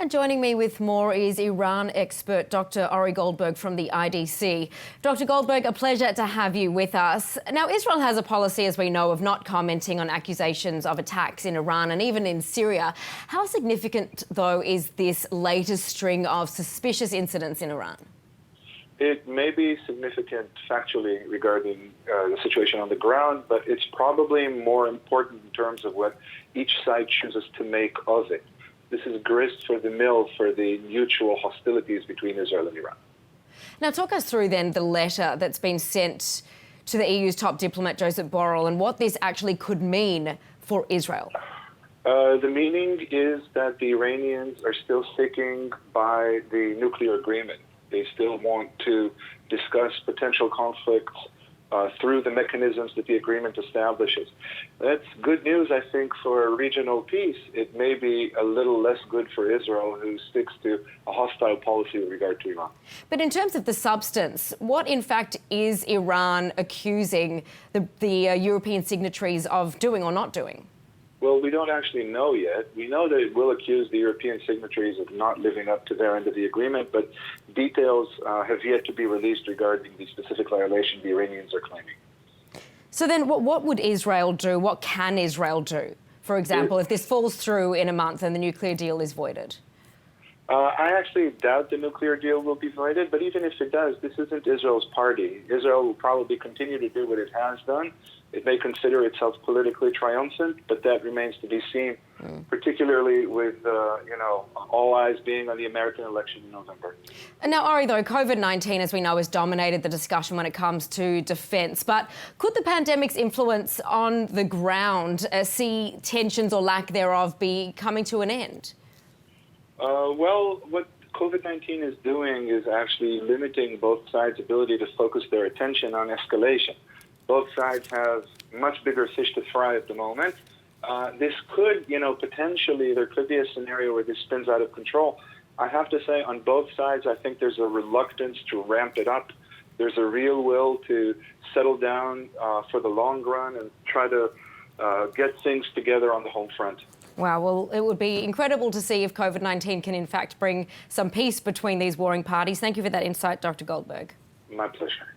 And joining me with more is Iran expert Dr. Ori Goldberg from the IDC. Dr. Goldberg, a pleasure to have you with us. Now, Israel has a policy, as we know, of not commenting on accusations of attacks in Iran and even in Syria. How significant, though, is this latest string of suspicious incidents in Iran? It may be significant factually regarding the situation on the ground, but it's probably more important in terms of what each side chooses to make of it. This is grist for the mill for the mutual hostilities between Israel and Iran. Now, talk us through then the letter that's been sent to the EU's top diplomat, Joseph Borrell, and what this actually could mean for Israel. The meaning is that the Iranians are still sticking by the nuclear agreement. They still want to discuss potential conflicts through the mechanisms that the agreement establishes. That's good news, I think, for regional peace. It may be a little less good for Israel, who sticks to a hostile policy with regard to Iran. But in terms of the substance, what in fact is Iran accusing the European signatories of doing or not doing? Well, we don't actually know yet. We know that it will accuse the European signatories of not living up to their end of the agreement, but details have yet to be released regarding the specific violation the Iranians are claiming. So then what would Israel do? What can Israel do, for example, if this falls through in a month and the nuclear deal is voided? I actually doubt the nuclear deal will be voided, but even if it does, this isn't Israel's party. Israel will probably continue to do what it has done. It may consider itself politically triumphant, but that remains to be seen, particularly with, all eyes being on the American election in November. And now, Ori, though, COVID-19, as we know, has dominated the discussion when it comes to defence. But could the pandemic's influence on the ground see tensions or lack thereof be coming to an end? Well, what COVID-19 is doing is actually limiting both sides' ability to focus their attention on escalation. Both sides have much bigger fish to fry at the moment. This could, potentially, there could be a scenario where this spins out of control. I have to say, on both sides, I think there's a reluctance to ramp it up. There's a real will to settle down for the long run and try to get things together on the home front. Wow, well, it would be incredible to see if COVID-19 can, in fact, bring some peace between these warring parties. Thank you for that insight, Dr. Goldberg. My pleasure.